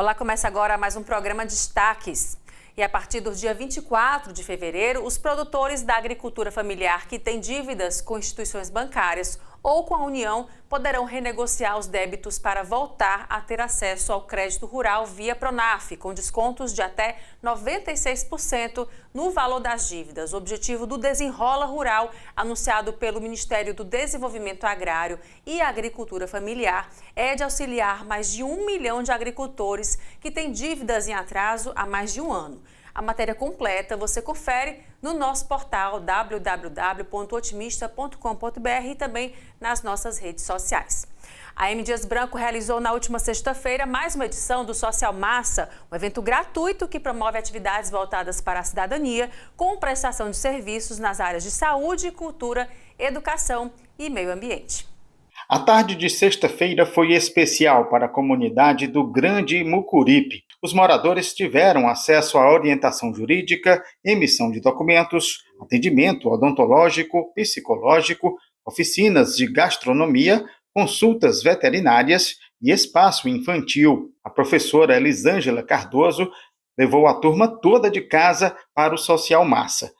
Olá, começa agora mais um programa Destaques. E a partir do dia 24 de fevereiro, os produtores da agricultura familiar que têm dívidas com instituições bancárias ou com a União poderão renegociar os débitos para voltar a ter acesso ao crédito rural via Pronaf, com descontos de até 96% no valor das dívidas. O objetivo do Desenrola Rural, anunciado pelo Ministério do Desenvolvimento Agrário e Agricultura Familiar, é de auxiliar mais de 1 milhão de agricultores que têm dívidas em atraso há mais de um ano. A matéria completa você confere no nosso portal www.otimista.com.br e também nas nossas redes sociais. A M. Dias Branco realizou na última sexta-feira mais uma edição do Social Massa, um evento gratuito que promove atividades voltadas para a cidadania com prestação de serviços nas áreas de saúde, cultura, educação e meio ambiente. A tarde de sexta-feira foi especial para a comunidade do Grande Mucuripe. Os moradores tiveram acesso à orientação jurídica, emissão de documentos, atendimento odontológico, psicológico, oficinas de gastronomia, consultas veterinárias e espaço infantil. A professora Elisângela Cardoso levou a turma toda de casa para o Social Massa.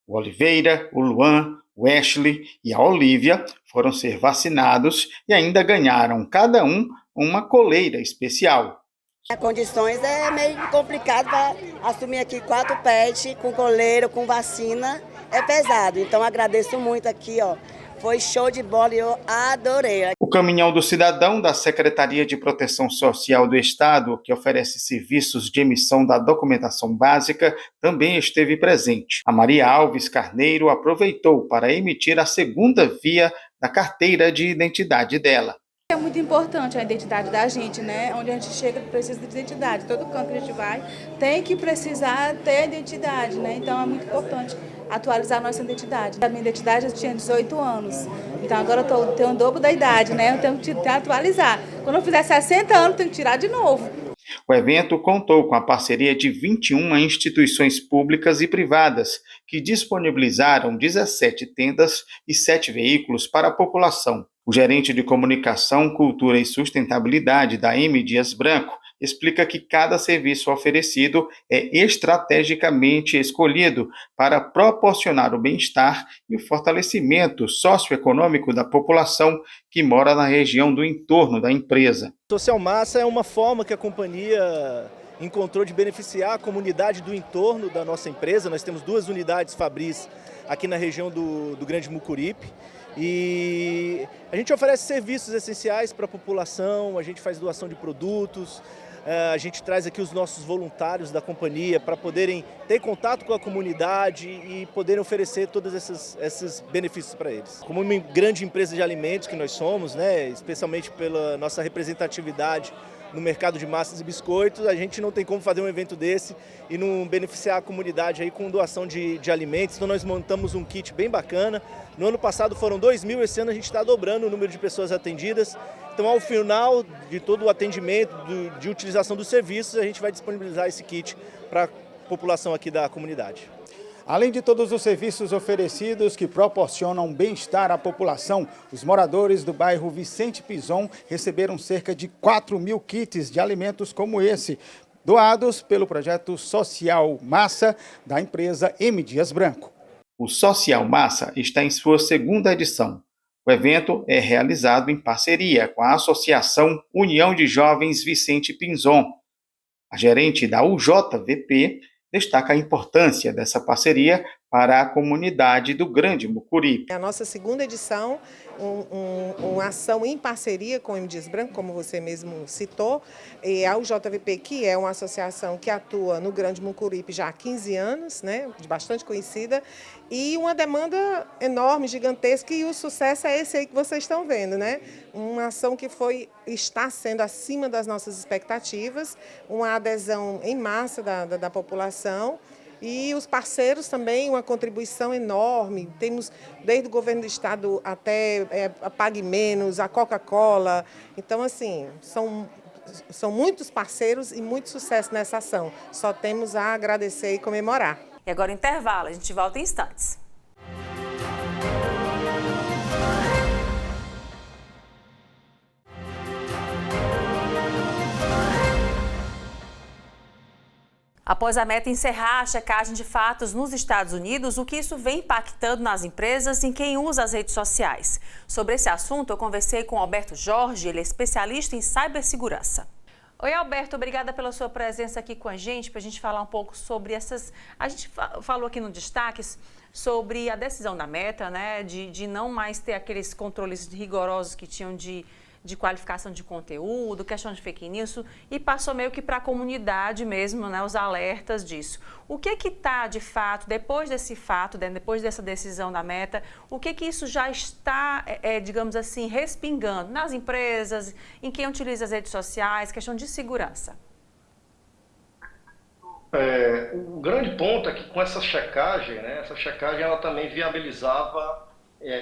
O Oliveira, o Luan, o Ashley e a Olívia foram ser vacinados e ainda ganharam cada um uma coleira especial. As condições é meio complicado para assumir aqui 4 pets com coleira, com vacina, é pesado. Então agradeço muito aqui, foi show de bola e eu adorei. O Caminhão do Cidadão da Secretaria de Proteção Social do Estado, que oferece serviços de emissão da documentação básica, também esteve presente. A Maria Alves Carneiro aproveitou para emitir a segunda via da carteira de identidade dela. É muito importante a identidade da gente, né? Onde a gente chega precisa de identidade. Todo canto que a gente vai tem que precisar ter identidade, né? Então é muito importante atualizar a nossa identidade. A minha identidade eu tinha 18 anos, então agora eu tenho o dobro da idade, né? Eu tenho que atualizar. Quando eu fizer 60 anos, eu tenho que tirar de novo. O evento contou com a parceria de 21 instituições públicas e privadas, que disponibilizaram 17 tendas e 7 veículos para a população. O gerente de Comunicação, Cultura e Sustentabilidade da M. Dias Branco explica que cada serviço oferecido é estrategicamente escolhido para proporcionar o bem-estar e o fortalecimento socioeconômico da população que mora na região do entorno da empresa. O Social Massa é uma forma que a companhia encontrou de beneficiar a comunidade do entorno da nossa empresa. Nós temos 2 unidades Fabris aqui na região do Grande Mucuripe. E a gente oferece serviços essenciais para a população, a gente faz doação de produtos, a gente traz aqui os nossos voluntários da companhia para poderem ter contato com a comunidade e poderem oferecer todos esses benefícios para eles. Como uma grande empresa de alimentos que nós somos, né, especialmente pela nossa representatividade no mercado de massas e biscoitos, a gente não tem como fazer um evento desse e não beneficiar a comunidade aí com doação de alimentos. Então nós montamos um kit bem bacana. No ano passado foram 2.000, esse ano a gente está dobrando o número de pessoas atendidas. Então ao final de todo o atendimento, de utilização dos serviços, a gente vai disponibilizar esse kit para a população aqui da comunidade. Além de todos os serviços oferecidos que proporcionam bem-estar à população, os moradores do bairro Vicente Pison receberam cerca de 4.000 kits de alimentos como esse, doados pelo projeto Social Massa da empresa M. Dias Branco. O Social Massa está em sua segunda edição. O evento é realizado em parceria com a Associação União de Jovens Vicente Pinzon. A gerente da UJVP destaca a importância dessa parceria para a comunidade do Grande Mucuripe. A nossa segunda edição, uma ação em parceria com o M. Dias Branco, como você mesmo citou, e a UJVP, que é uma associação que atua no Grande Mucuripe já há 15 anos, né, bastante conhecida, e uma demanda enorme, gigantesca, e o sucesso é esse aí que vocês estão vendo, né? Uma ação que está sendo acima das nossas expectativas, uma adesão em massa da população, e os parceiros também, uma contribuição enorme. Temos desde o governo do estado até a Pague Menos, a Coca-Cola. Então, assim, são muitos parceiros e muito sucesso nessa ação. Só temos a agradecer e comemorar. E agora intervalo, a gente volta em instantes. Após a Meta encerrar a checagem de fatos nos Estados Unidos, o que isso vem impactando nas empresas e em quem usa as redes sociais? Sobre esse assunto, eu conversei com Alberto Jorge, ele é especialista em cibersegurança. Oi, Alberto, obrigada pela sua presença aqui com a gente, para a gente falar um pouco sobre essas... A gente falou aqui no Destaques sobre a decisão da Meta, né, de não mais ter aqueles controles rigorosos que tinham de qualificação de conteúdo, questão de fake news, e passou meio que para a comunidade mesmo, né, os alertas disso. O que está, de fato, depois desse fato, depois dessa decisão da Meta, o que isso já está, digamos assim, respingando nas empresas, em quem utiliza as redes sociais, questão de segurança? O grande ponto é que com essa checagem, né, essa checagem ela também viabilizava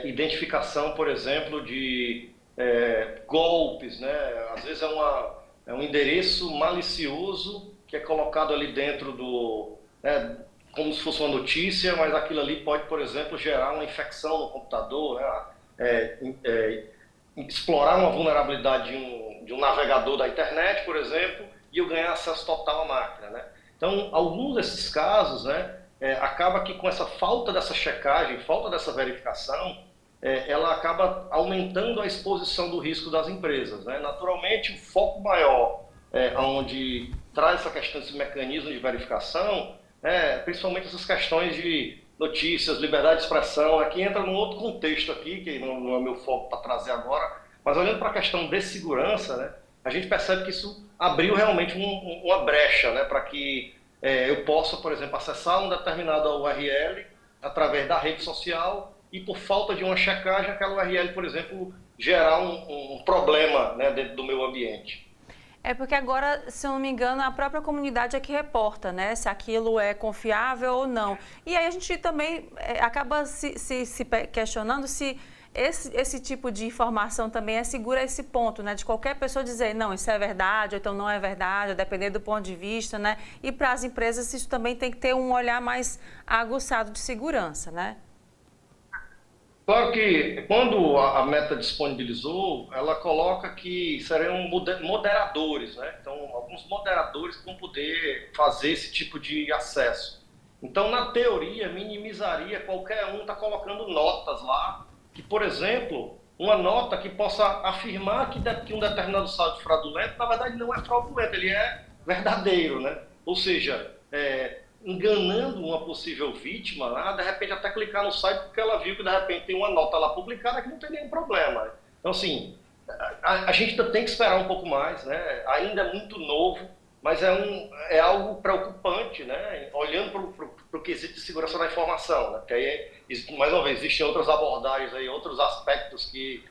identificação, por exemplo, de golpes, né? Às vezes é um endereço malicioso que é colocado ali dentro do... como se fosse uma notícia, mas aquilo ali pode, por exemplo, gerar uma infecção no computador, né? Explorar uma vulnerabilidade de um navegador da internet, por exemplo, e eu ganhar acesso total à máquina, né? Então, alguns desses casos, né, acaba que com essa falta dessa checagem, falta dessa verificação, ela acaba aumentando a exposição do risco das empresas, né? Naturalmente, o foco maior, onde traz essa questão desse mecanismo de verificação, principalmente essas questões de notícias, liberdade de expressão, aqui entra num outro contexto aqui, que não é meu foco para trazer agora, mas olhando para a questão de segurança, né, a gente percebe que isso abriu realmente uma brecha, né, para que eu possa, por exemplo, acessar um determinado URL através da rede social, e por falta de uma checagem, aquela URL, por exemplo, gerar um problema, né, dentro do meu ambiente. Porque agora, se eu não me engano, a própria comunidade é que reporta, né, se aquilo é confiável ou não. E aí a gente também acaba se questionando se esse tipo de informação também é segura a esse ponto, né, de qualquer pessoa dizer, não, isso é verdade, ou então não é verdade, depender do ponto de vista, né. E para as empresas isso também tem que ter um olhar mais aguçado de segurança, né? Claro que quando a Meta disponibilizou, ela coloca que serão moderadores, né? Então, alguns moderadores vão poder fazer esse tipo de acesso. Então, na teoria, minimizaria qualquer um estar colocando notas lá, que, por exemplo, uma nota que possa afirmar que um determinado site fraudulento, na verdade, não é fraudulento, ele é verdadeiro, né? Ou seja, enganando uma possível vítima, lá, de repente até clicar no site porque ela viu que de repente tem uma nota lá publicada que não tem nenhum problema. Então, assim, a gente ainda tem que esperar um pouco mais, né? Ainda é muito novo, mas é algo preocupante, né? Olhando para o quesito de segurança da informação, né? Porque aí, mais uma vez, existem outras abordagens, aí, outros aspectos que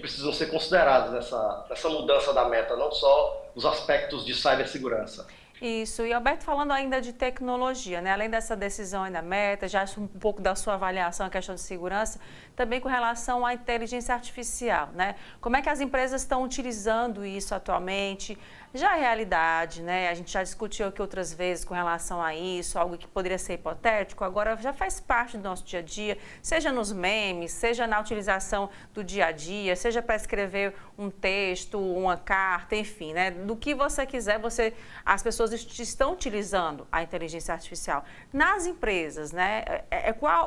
precisam ser considerados nessa mudança da Meta, não só os aspectos de cibersegurança. Isso, e Alberto, falando ainda de tecnologia, né? Além dessa decisão aí da Meta, já um pouco da sua avaliação, a questão de segurança, também com relação à inteligência artificial, né? Como é que as empresas estão utilizando isso atualmente? Já é realidade, né? A gente já discutiu aqui outras vezes com relação a isso, algo que poderia ser hipotético, agora já faz parte do nosso dia a dia, seja nos memes, seja na utilização do dia a dia, seja para escrever um texto, uma carta, enfim, né? Do que você quiser, as pessoas estão utilizando a inteligência artificial. Nas empresas, né?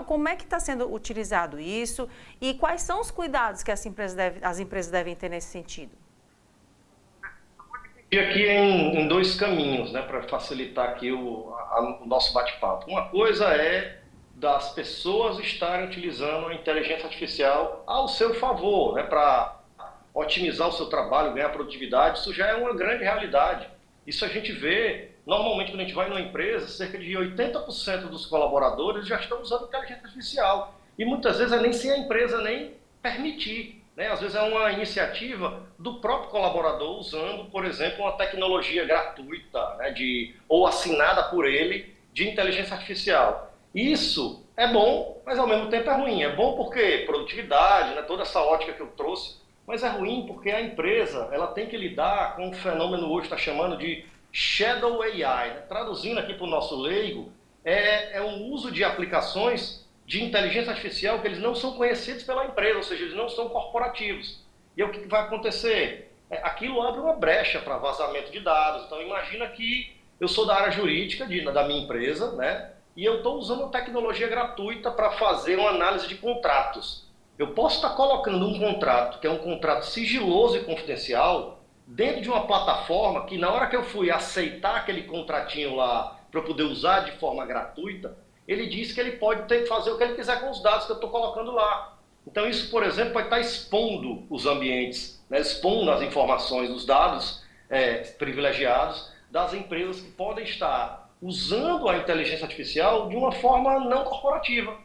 Como é que está sendo utilizado isso e quais são os cuidados que as empresas devem ter nesse sentido? E aqui em dois caminhos, né, para facilitar aqui o nosso bate-papo. Uma coisa é das pessoas estarem utilizando a inteligência artificial ao seu favor, né, para otimizar o seu trabalho, ganhar produtividade. Isso já é uma grande realidade. Isso a gente vê, normalmente quando a gente vai numa empresa, cerca de 80% dos colaboradores já estão usando inteligência artificial. E muitas vezes nem sem a empresa nem permitir. Às vezes é uma iniciativa do próprio colaborador usando, por exemplo, uma tecnologia gratuita, né, ou assinada por ele de inteligência artificial. Isso é bom, mas ao mesmo tempo é ruim. É bom porque produtividade, né, toda essa ótica que eu trouxe, mas é ruim porque a empresa ela tem que lidar com um fenômeno hoje está chamando de Shadow AI. Né? Traduzindo aqui para o nosso leigo, é um uso de aplicações de inteligência artificial que eles não são conhecidos pela empresa, ou seja, eles não são corporativos. E o que vai acontecer? Aquilo abre uma brecha para vazamento de dados. Então, imagina que eu sou da área jurídica da minha empresa, né? E eu estou usando tecnologia gratuita para fazer uma análise de contratos. Eu posso estar colocando um contrato, que é um contrato sigiloso e confidencial, dentro de uma plataforma que na hora que eu fui aceitar aquele contratinho lá para eu poder usar de forma gratuita, ele diz que ele pode ter que fazer o que ele quiser com os dados que eu estou colocando lá. Então isso, por exemplo, vai estar expondo os ambientes, né, expondo as informações, os dados privilegiados das empresas que podem estar usando a inteligência artificial de uma forma não corporativa.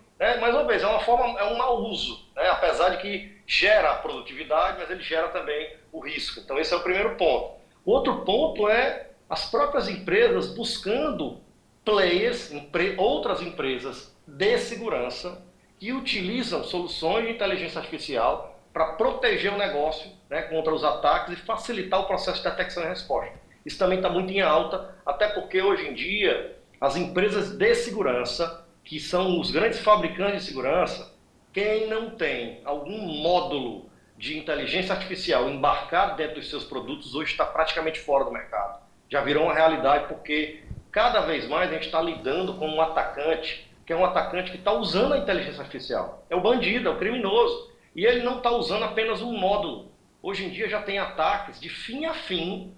Mais uma vez, é um mau uso, né? Apesar de que gera produtividade, mas ele gera também o risco. Então esse é o primeiro ponto. O outro ponto é as próprias empresas buscando players, outras empresas de segurança que utilizam soluções de inteligência artificial para proteger o negócio, né, contra os ataques e facilitar o processo de detecção e resposta. Isso também está muito em alta, até porque hoje em dia as empresas de segurança, que são os grandes fabricantes de segurança, quem não tem algum módulo de inteligência artificial embarcado dentro dos seus produtos hoje está praticamente fora do mercado. Já virou uma realidade porque cada vez mais a gente está lidando com um atacante, que é um atacante que está usando a inteligência artificial. É o bandido, é o criminoso. E ele não está usando apenas um módulo. Hoje em dia já tem ataques de fim a fim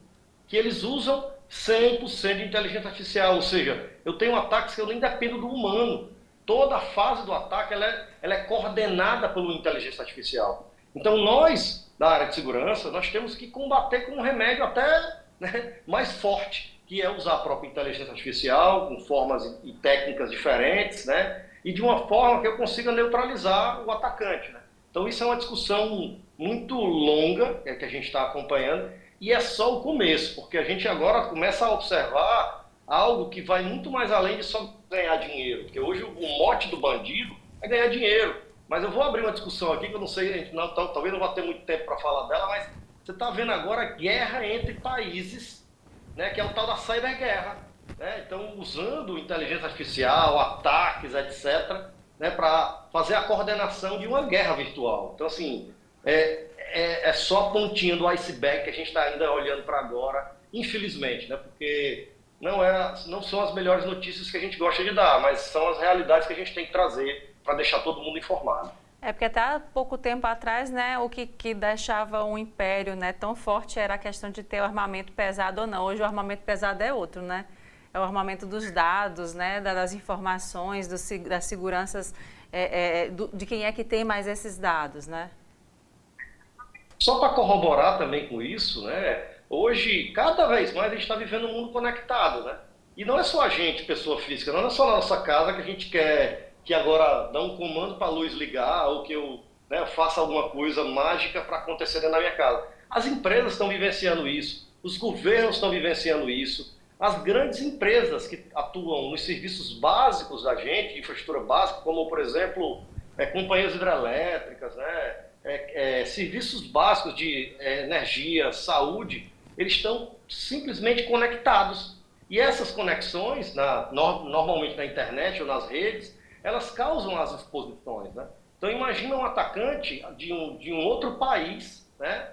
que eles usam 100% de inteligência artificial, ou seja, eu tenho ataques que eu nem dependo do humano. Toda a fase do ataque ela é coordenada pela inteligência artificial. Então nós, da área de segurança, nós temos que combater com um remédio até, né, mais forte, que é usar a própria inteligência artificial com formas e técnicas diferentes, né, e de uma forma que eu consiga neutralizar o atacante, né. Então isso é uma discussão muito longa que a gente está acompanhando, e é só o começo, porque a gente agora começa a observar algo que vai muito mais além de só ganhar dinheiro. Porque hoje o mote do bandido é ganhar dinheiro. Mas eu vou abrir uma discussão aqui, que eu não sei, talvez não vá ter muito tempo para falar dela, mas você está vendo agora a guerra entre países, né, que é o tal da cyberguerra. Né? Então, usando inteligência artificial, ataques, etc., né, para fazer a coordenação de uma guerra virtual. Então, assim, é só a pontinha do iceberg que a gente está ainda olhando para agora, infelizmente, né? Porque não são as melhores notícias que a gente gosta de dar, mas são as realidades que a gente tem que trazer para deixar todo mundo informado. Porque até há pouco tempo atrás, né, o que deixava um império, né, tão forte era a questão de ter o armamento pesado ou não. Hoje o armamento pesado é outro, né? É o armamento dos dados, né, das informações, das seguranças, de quem é que tem mais esses dados, né? Só para corroborar também com isso, né? Hoje, cada vez mais, a gente está vivendo um mundo conectado, né? E não é só a gente, pessoa física, não é só na nossa casa que a gente quer que agora dá um comando para a luz ligar ou que eu, né, faça alguma coisa mágica para acontecer dentro da minha casa. As empresas estão vivenciando isso, os governos estão vivenciando isso, as grandes empresas que atuam nos serviços básicos da gente, infraestrutura básica, como, por exemplo, companhias hidrelétricas, né? Serviços básicos de energia, saúde, eles estão simplesmente conectados. E essas conexões, normalmente na internet ou nas redes, elas causam as exposições. Né? Então imagina um atacante de um outro país, né,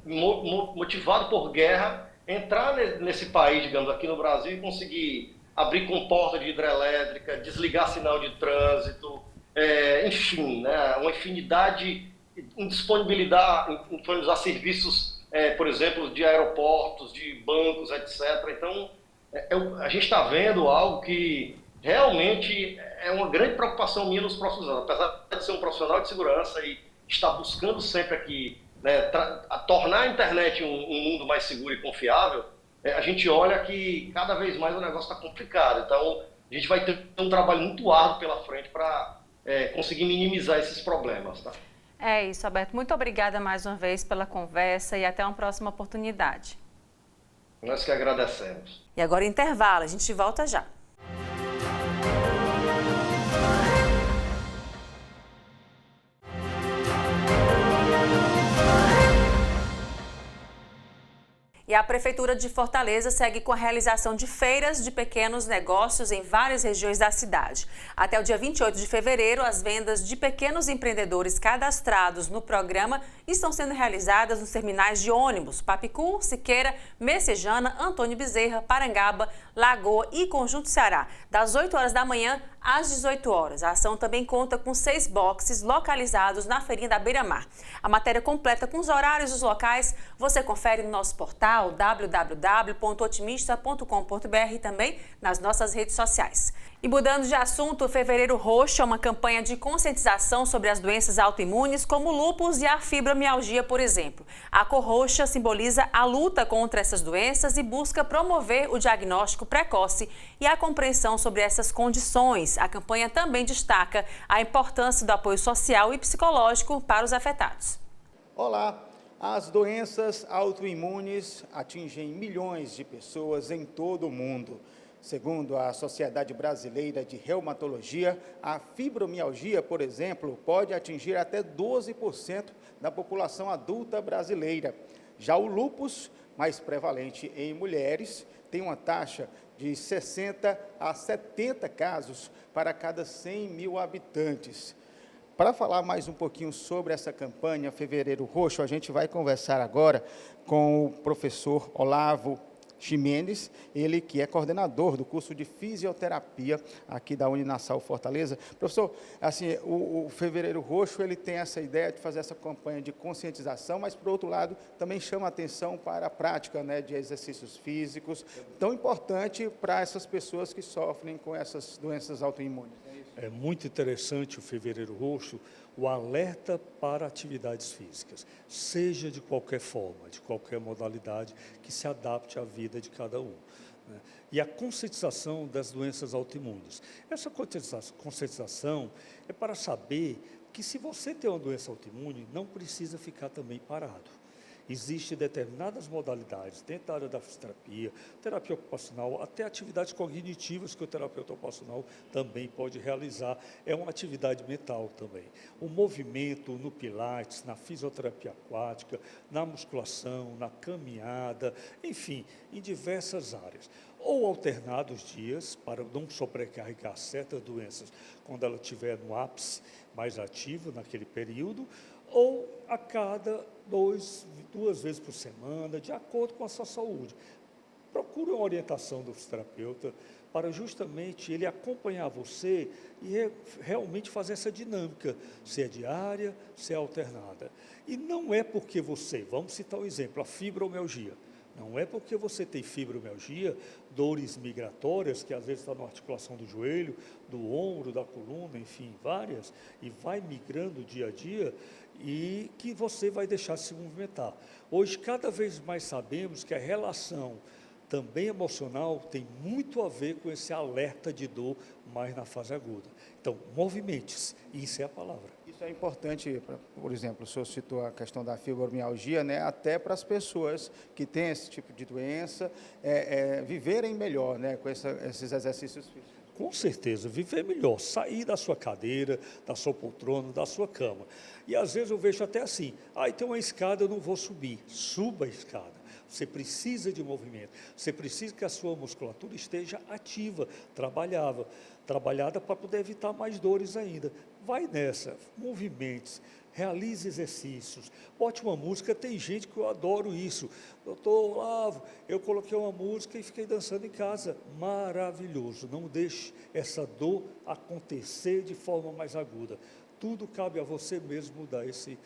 motivado por guerra, entrar nesse país, digamos, aqui no Brasil, e conseguir abrir comporta de hidrelétrica, desligar sinal de trânsito, enfim, né, uma infinidade, disponibilizar serviços, por exemplo, de aeroportos, de bancos, etc. Então, a gente está vendo algo que realmente é uma grande preocupação minha nos próximos anos. Apesar de ser um profissional de segurança e estar buscando sempre aqui, né, tornar a internet um mundo mais seguro e confiável, a gente olha que cada vez mais o negócio está complicado. Então, a gente vai ter um trabalho muito árduo pela frente para conseguir minimizar esses problemas, tá? É isso, Alberto. Muito obrigada mais uma vez pela conversa e até uma próxima oportunidade. Nós que agradecemos. E agora intervalo, a gente volta já. E a Prefeitura de Fortaleza segue com a realização de feiras de pequenos negócios em várias regiões da cidade. Até o dia 28 de fevereiro, as vendas de pequenos empreendedores cadastrados no programa estão sendo realizadas nos terminais de ônibus Papicu, Siqueira, Messejana, Antônio Bezerra, Parangaba, Lagoa e Conjunto Ceará, das 8 horas da manhã às 18 horas. A ação também conta com 6 boxes localizados na feirinha da Beira-Mar. A matéria completa com os horários dos locais você confere no nosso portal www.otimista.com.br e também nas nossas redes sociais. E mudando de assunto, o Fevereiro Roxo é uma campanha de conscientização sobre as doenças autoimunes como o lúpus e a fibromialgia, por exemplo. A cor roxa simboliza a luta contra essas doenças e busca promover o diagnóstico precoce e a compreensão sobre essas condições. A campanha também destaca a importância do apoio social e psicológico para os afetados. Olá! As doenças autoimunes atingem milhões de pessoas em todo o mundo. Segundo a Sociedade Brasileira de Reumatologia, a fibromialgia, por exemplo, pode atingir até 12% da população adulta brasileira. Já o lúpus, mais prevalente em mulheres, tem uma taxa de 60 a 70 casos para cada 100 mil habitantes. Para falar mais um pouquinho sobre essa campanha Fevereiro Roxo, a gente vai conversar agora com o professor Olavo Ximenes, ele que é coordenador do curso de fisioterapia aqui da Uninassal Fortaleza. Professor, assim, o Fevereiro Roxo, ele tem essa ideia de fazer essa campanha de conscientização, mas, por outro lado, também chama a atenção para a prática, né, de exercícios físicos, tão importante para essas pessoas que sofrem com essas doenças autoimunes. É muito interessante o Fevereiro Roxo, o alerta para atividades físicas, seja de qualquer forma, de qualquer modalidade, que se adapte à vida de cada um, né? E a conscientização das doenças autoimunes. Essa conscientização é para saber que se você tem uma doença autoimune, não precisa ficar também parado. Existem determinadas modalidades dentro da área da fisioterapia, terapia ocupacional, até atividades cognitivas que o terapeuta ocupacional também pode realizar. É uma atividade mental também. O movimento no pilates, na fisioterapia aquática, na musculação, na caminhada, enfim, em diversas áreas. Ou alternar os dias para não sobrecarregar certas doenças quando ela estiver no ápice mais ativo naquele período, ou a cada duas vezes por semana, de acordo com a sua saúde. Procure uma orientação do fisioterapeuta para justamente ele acompanhar você e realmente fazer essa dinâmica, se é diária, se é alternada. E não é porque você, vamos citar um exemplo, a fibromialgia. Não é porque você tem fibromialgia, dores migratórias, que às vezes está na articulação do joelho, do ombro, da coluna, enfim, várias, e vai migrando dia a dia, e que você vai deixar de se movimentar. Hoje, cada vez mais sabemos que a relação também emocional tem muito a ver com esse alerta de dor mais na fase aguda. Então, movimente-se, isso é a palavra. Isso é importante, por exemplo, o senhor citou a questão da fibromialgia, né, até para as pessoas que têm esse tipo de doença viverem melhor, né, com esses exercícios físicos. Com certeza, viver melhor, sair da sua cadeira, da sua poltrona, da sua cama. E às vezes eu vejo até assim, tem uma escada, eu não vou subir. Suba a escada. Você precisa de movimento, você precisa que a sua musculatura esteja ativa, trabalhada para poder evitar mais dores ainda. Vai nessa, movimente-se, realize exercícios, bote uma música. Tem gente que eu adoro isso. Doutor Olavo, eu coloquei uma música e fiquei dançando em casa. Maravilhoso, não deixe essa dor acontecer de forma mais aguda. Tudo cabe a você mesmo mudar esse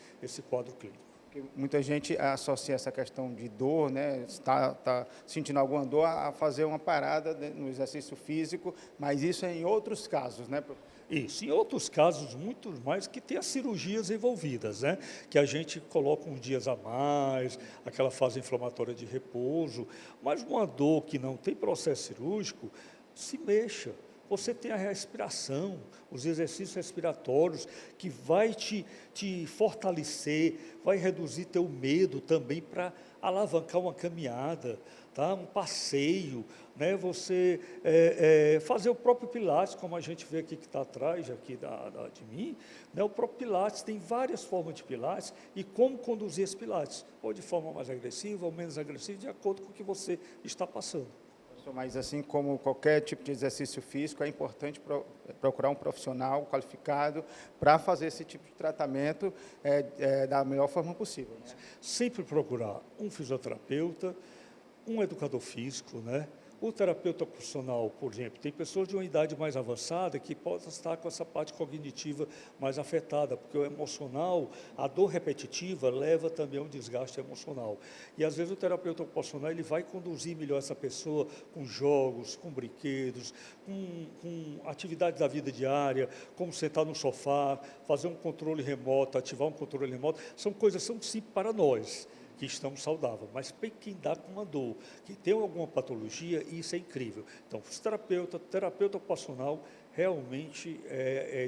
quadro clínico. Muita gente associa essa questão de dor, né, está sentindo alguma dor, a fazer uma parada no exercício físico, mas isso é em outros casos, né? Isso, em outros casos, muito mais, que tem as cirurgias envolvidas, né? Que a gente coloca uns dias a mais, aquela fase inflamatória de repouso, mas uma dor que não tem processo cirúrgico, se mexa. você tem a respiração, os exercícios respiratórios, que vai te fortalecer, vai reduzir teu medo também para alavancar uma caminhada, tá? Um passeio, né? Você fazer o próprio Pilates, como a gente vê aqui que está atrás aqui de mim, né? O próprio Pilates tem várias formas de Pilates e como conduzir esse Pilates, ou de forma mais agressiva ou menos agressiva, de acordo com o que você está passando. Mas assim como qualquer tipo de exercício físico, é importante procurar um profissional qualificado para fazer esse tipo de tratamento da melhor forma possível, né? Sempre procurar um fisioterapeuta, um educador físico, né? O terapeuta ocupacional, por exemplo, tem pessoas de uma idade mais avançada que podem estar com essa parte cognitiva mais afetada, porque o emocional, a dor repetitiva, leva também a um desgaste emocional. E, às vezes, o terapeuta ocupacional ele vai conduzir melhor essa pessoa com jogos, com brinquedos, com atividades da vida diária, como sentar no sofá, fazer um controle remoto, ativar um controle remoto. São coisas que são simples para nós, que estamos saudáveis, mas para quem dá com uma dor, que tem alguma patologia, isso é incrível. Então, o terapeuta ocupacional realmente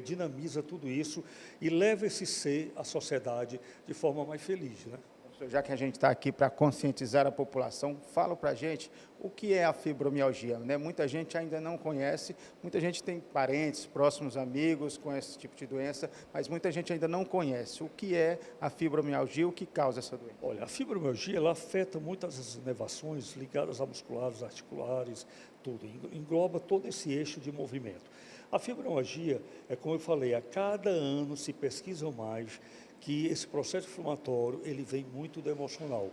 dinamiza tudo isso e leva esse ser à sociedade de forma mais feliz, né? Já que a gente está aqui para conscientizar a população, fala para a gente o que é a fibromialgia, né? Muita gente ainda não conhece, muita gente tem parentes, próximos amigos com esse tipo de doença, mas muita gente ainda não conhece. O que é a fibromialgia, o que causa essa doença? Olha, a fibromialgia ela afeta muitas inervações ligadas a musculares, articulares, tudo, engloba todo esse eixo de movimento. A fibromialgia, como eu falei, a cada ano se pesquisam mais que esse processo inflamatório ele vem muito do emocional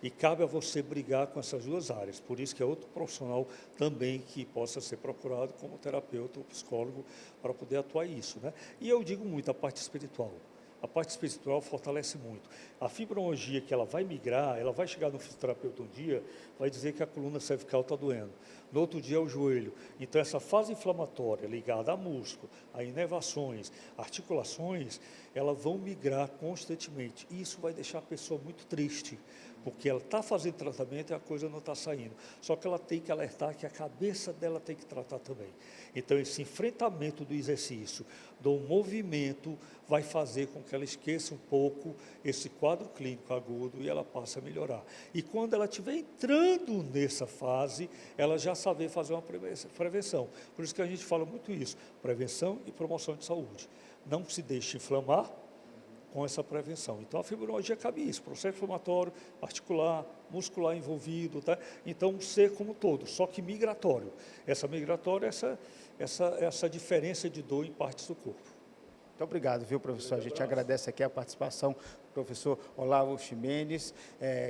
e cabe a você brigar com essas duas áreas, por isso que é outro profissional também que possa ser procurado como terapeuta ou psicólogo para poder atuar isso, né? E eu digo muito a parte espiritual. A parte espiritual fortalece muito. A fibromialgia que ela vai migrar, ela vai chegar no fisioterapeuta um dia, vai dizer que a coluna cervical está doendo. No outro dia é o joelho. Então, essa fase inflamatória ligada a músculo, a inervações, articulações, elas vão migrar constantemente. E isso vai deixar a pessoa muito triste, porque ela está fazendo tratamento e a coisa não está saindo. Só que ela tem que alertar que a cabeça dela tem que tratar também. Então, esse enfrentamento do exercício, do movimento, vai fazer com que ela esqueça um pouco esse quadro clínico agudo e ela passe a melhorar. E quando ela estiver entrando nessa fase, ela já saber fazer uma prevenção. Por isso que a gente fala muito isso, prevenção e promoção de saúde. Não se deixe inflamar com essa prevenção. Então, a fibromialgia cabe isso, processo inflamatório, articular, muscular envolvido, tá? Então, um ser como todo, só que migratório. Essa migratória, essa diferença de dor em partes do corpo. Muito obrigado, viu, professor? A gente agradece aqui a participação do professor Olavo Ximenes,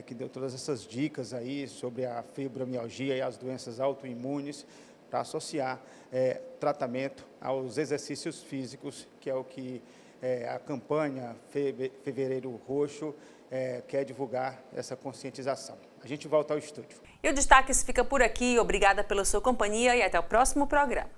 que deu todas essas dicas aí sobre a fibromialgia e as doenças autoimunes, para associar tratamento aos exercícios físicos, que é o que a campanha Fevereiro Roxo quer divulgar essa conscientização. A gente volta ao estúdio. E o Destaques fica por aqui. Obrigada pela sua companhia e até o próximo programa.